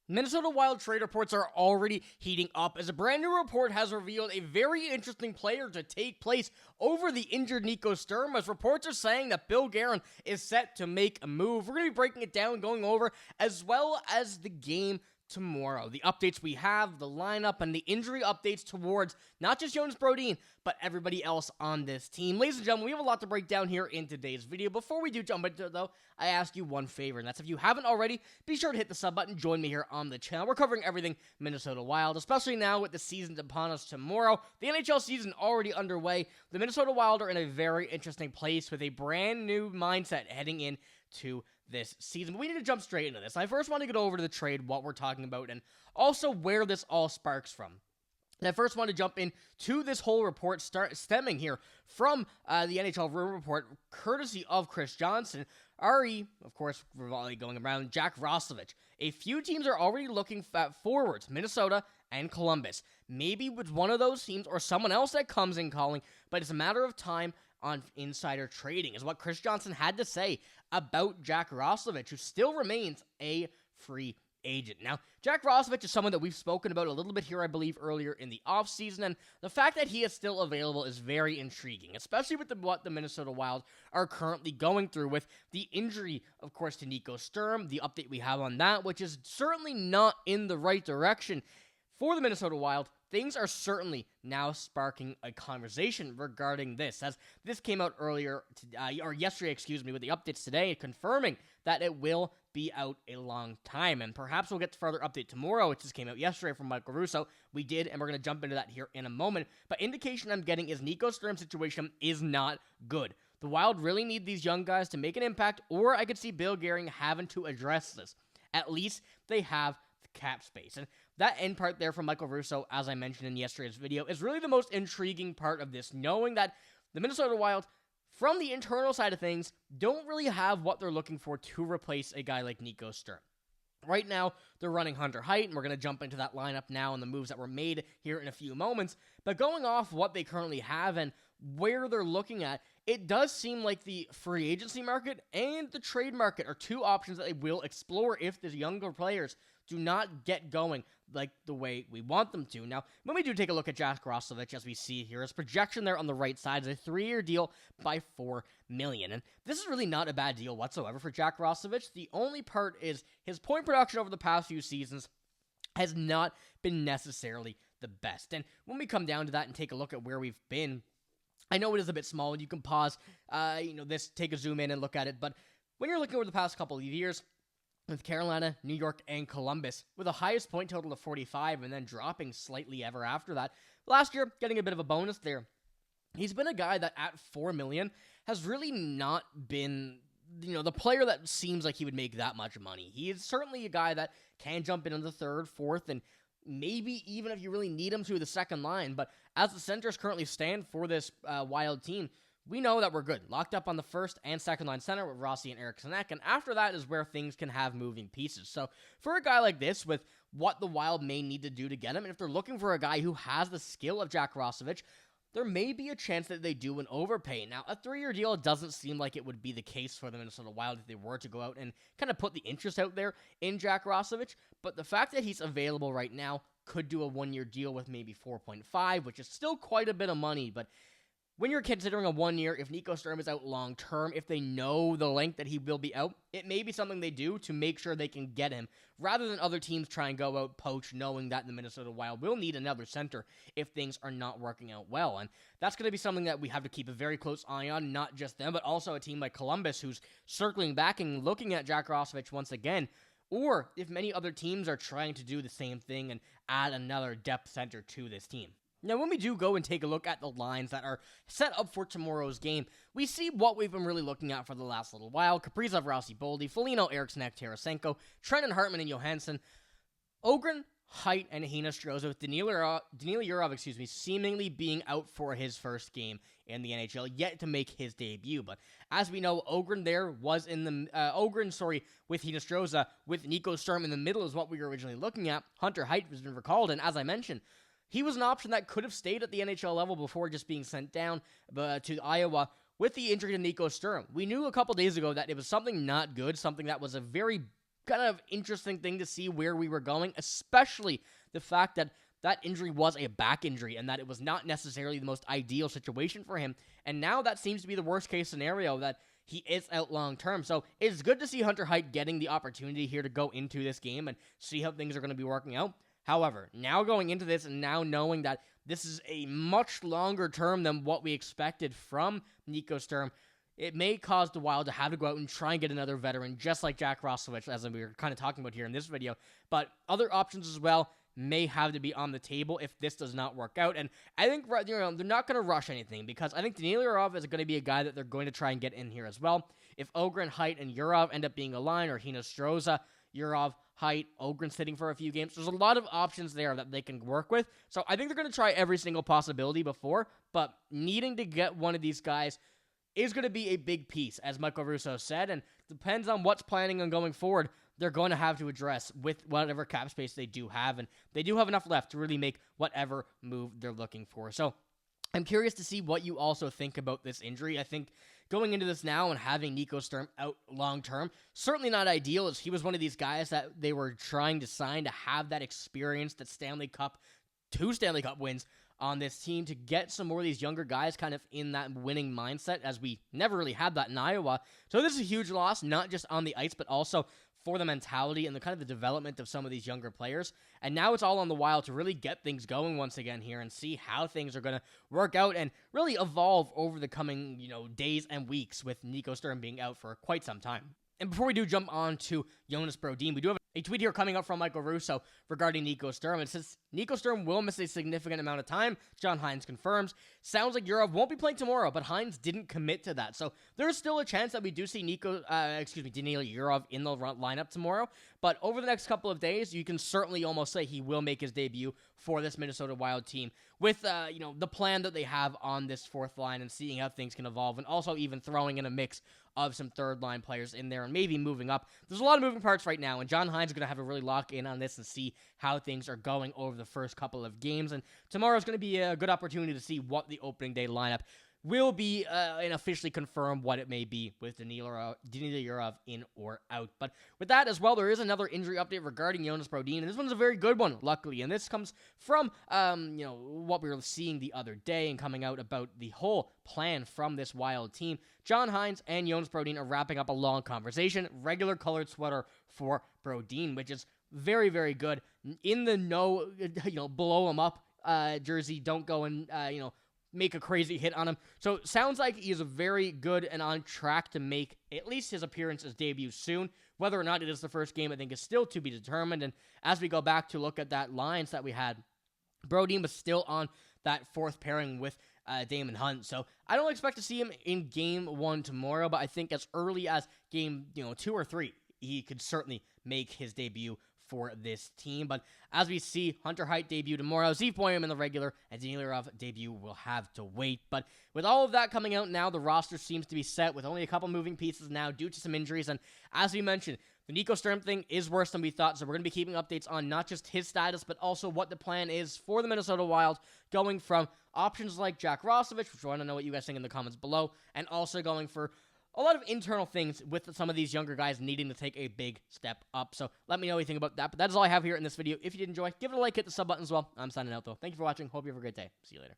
Minnesota Wild trade reports are already heating up as a brand new report has revealed a very interesting player to take place over the injured Nico Sturm, as reports are saying that Guerin is set to make a move. We're going to be breaking it down, going over, as well as the game tomorrow. The updates we have, the lineup, and the injury updates towards not just Jonas Brodin, but everybody else on this team. Ladies and gentlemen, we have a lot to break down here in today's video. Before we do jump into it, though, I ask you one favor, and that's if you haven't already, be sure to hit the sub button, join me here on the channel. We're covering everything Minnesota Wild, especially now with the season upon us tomorrow. The NHL season already underway. The Minnesota Wild are in a very interesting place with a brand new mindset heading in to this season. But we need to jump straight into this. I first want to get over to the trade, what we're talking about, and also where this all sparks from. And I first want to jump into this whole report stemming here from the NHL Rumor Report, courtesy of Chris Johnson. RE, of course, going around, Jack Roslovic. A few teams are already looking at forwards, Minnesota and Columbus. Maybe with one of those teams or someone else that comes in calling, but it's a matter of time on insider trading, is what Chris Johnson had to say about Jack Roslovic, who still remains a free agent. Now, Jack Roslovic is someone that we've spoken about a little bit here, I believe, earlier in the offseason, and the fact that he is still available is very intriguing, especially with what the Minnesota Wild are currently going through with the injury, of course, to Nico Sturm, the update we have on that, which is certainly not in the right direction for the Minnesota Wild. Things are certainly now sparking a conversation regarding this, as this came out yesterday, with the updates today, confirming that it will be out a long time, and perhaps we'll get to further update tomorrow, which just came out yesterday from Michael Russo. We did, and we're going to jump into that here in a moment, but indication I'm getting is Nico Sturm's situation is not good. The Wild really need these young guys to make an impact, or I could see Guerin having to address this. At least they have the cap space, and that end part there from Michael Russo, as I mentioned in yesterday's video, is really the most intriguing part of this, knowing that the Minnesota Wild, from the internal side of things, don't really have what they're looking for to replace a guy like Nico Sturm. Right now, they're running Hunter Hynes, and we're going to jump into that lineup now and the moves that were made here in a few moments. But going off what they currently have and where they're looking at, it does seem like the free agency market and the trade market are two options that they will explore if the younger players do not get going like the way we want them to. Now, when we do take a look at Jack Roslovic, as we see here, his projection there on the right side is a 3-year deal by $4 million. And this is really not a bad deal whatsoever for Jack Roslovic. The only part is his point production over the past few seasons has not been necessarily the best. And when we come down to that and take a look at where we've been, I know it is a bit small, and you can pause, take a zoom in and look at it, but when you're looking over the past couple of years, with Carolina, New York, and Columbus, with a highest point total of 45 and then dropping slightly ever after that. Last year, getting a bit of a bonus there. He's been a guy that at $4 million has really not been, the player that seems like he would make that much money. He is certainly a guy that can jump into the third, fourth, and maybe even if you really need him to the second line. But as the centers currently stand for this Wild team, we know that we're good. Locked up on the first and second line center with Rossi and Eriksson Ek, and after that is where things can have moving pieces. So for a guy like this, with what the Wild may need to do to get him, and if they're looking for a guy who has the skill of Jack Roslovic, there may be a chance that they do an overpay. Now, a 3-year deal doesn't seem like it would be the case for the Minnesota Wild if they were to go out and kind of put the interest out there in Jack Roslovic, but the fact that he's available right now could do a 1-year deal with maybe 4.5, which is still quite a bit of money, but when you're considering a 1 year, if Nico Sturm is out long term, if they know the length that he will be out, it may be something they do to make sure they can get him, rather than other teams try and go out poach, knowing that the Minnesota Wild will need another center if things are not working out well. And that's going to be something that we have to keep a very close eye on, not just them, but also a team like Columbus, who's circling back and looking at Jack Roslovic once again, or if many other teams are trying to do the same thing and add another depth center to this team. Now, when we do go and take a look at the lines that are set up for tomorrow's game, we see what we've been really looking at for the last little while. Kaprizov, Rossi, Boldy, Foligno, Eriksson Ek, Tarasenko, Trenton Hartman, and Johansson, Ogren, Hynes, and Hynes with Daniil Yurov, seemingly being out for his first game in the NHL, yet to make his debut. But as we know, Ogren there was in the with Hynes with Nico Sturm in the middle is what we were originally looking at. Hunter Hynes has been recalled, and as I mentioned, he was an option that could have stayed at the NHL level before just being sent down to Iowa with the injury to Nico Sturm. We knew a couple days ago that it was something not good, something that was a very kind of interesting thing to see where we were going, especially the fact that that injury was a back injury and that it was not necessarily the most ideal situation for him. And now that seems to be the worst case scenario, that he is out long term. So it's good to see Hunter Hyde getting the opportunity here to go into this game and see how things are going to be working out. However, now going into this and now knowing that this is a much longer term than what we expected from Nico Sturm, it may cause the Wild to have to go out and try and get another veteran, just like Jack Roslovic, as we were kind of talking about here in this video. But other options as well may have to be on the table if this does not work out. And I think, you know, they're not going to rush anything, because I think Danila Yurov is going to be a guy that they're going to try and get in here as well. If Ogren, Hyte, and Yurov end up being a line, or Hynes, Stroza, Yurov, Hyte, Ogren sitting for a few games, there's a lot of options there that they can work with. So I think they're going to try every single possibility before, but needing to get one of these guys is going to be a big piece, as Michael Russo said, and depends on what's planning on going forward. They're going to have to address with whatever cap space they do have, and they do have enough left to really make whatever move they're looking for. So I'm curious to see what you also think about this injury. I think going into this now and having Nico Sturm out long-term, certainly not ideal, as he was one of these guys that they were trying to sign to have that experience, that Stanley Cup, 2 Stanley Cup wins on this team, to get some more of these younger guys kind of in that winning mindset, as we never really had that in Iowa. So this is a huge loss, not just on the ice, but also for the mentality and the kind of the development of some of these younger players. And now it's all on the Wild to really get things going once again here and see how things are going to work out and really evolve over the coming, days and weeks, with Nico Sturm being out for quite some time. And before we do jump on to Jonas Brodin, we do have a tweet here coming up from Michael Russo regarding Nico Sturm. It says, Nico Sturm will miss a significant amount of time. John Hynes confirms. Sounds like Yurov won't be playing tomorrow, but Hynes didn't commit to that. So there's still a chance that we do see Danila Yurov in the lineup tomorrow. But over the next couple of days, you can certainly almost say he will make his debut for this Minnesota Wild team, with the plan that they have on this fourth line and seeing how things can evolve, and also even throwing in a mix of some third-line players in there and maybe moving up. There's a lot of moving parts right now, and John Hynes is going to have to really lock in on this and see how things are going over the first couple of games. And tomorrow's going to be a good opportunity to see what the opening day lineup will be, and officially confirm what it may be with Danila Yurov in or out. But with that as well, there is another injury update regarding Jonas Brodin, and this one's a very good one, luckily. And this comes from, what we were seeing the other day and coming out about the whole plan from this Wild team. John Hynes and Jonas Brodin are wrapping up a long conversation. Regular colored sweater for Brodin, which is very, very good. In the blow him up jersey, don't go and, make a crazy hit on him. So sounds like he is very good and on track to make at least his appearance as debut soon. Whether or not it is the first game, I think, is still to be determined. And as we go back to look at that lines that we had, Brodin was still on that fourth pairing with Damon Hunt. So I don't expect to see him in game 1 tomorrow, but I think as early as game 2 or 3, he could certainly make his debut for this team. But as we see, Hunter Hyte debut tomorrow, Zeev Boyum in the regular, and Danila Yurov debut will have to wait. But with all of that coming out now, the roster seems to be set with only a couple moving pieces now due to some injuries. And as we mentioned, the Nico Sturm thing is worse than we thought, so we're going to be keeping updates on not just his status, but also what the plan is for the Minnesota Wild, going from options like Jack Roslovic, which I want to know what you guys think in the comments below, and also going for a lot of internal things with some of these younger guys needing to take a big step up. So let me know what you think about that. But that is all I have here in this video. If you did enjoy, give it a like, hit the sub button as well. I'm signing out, though. Thank you for watching. Hope you have a great day. See you later.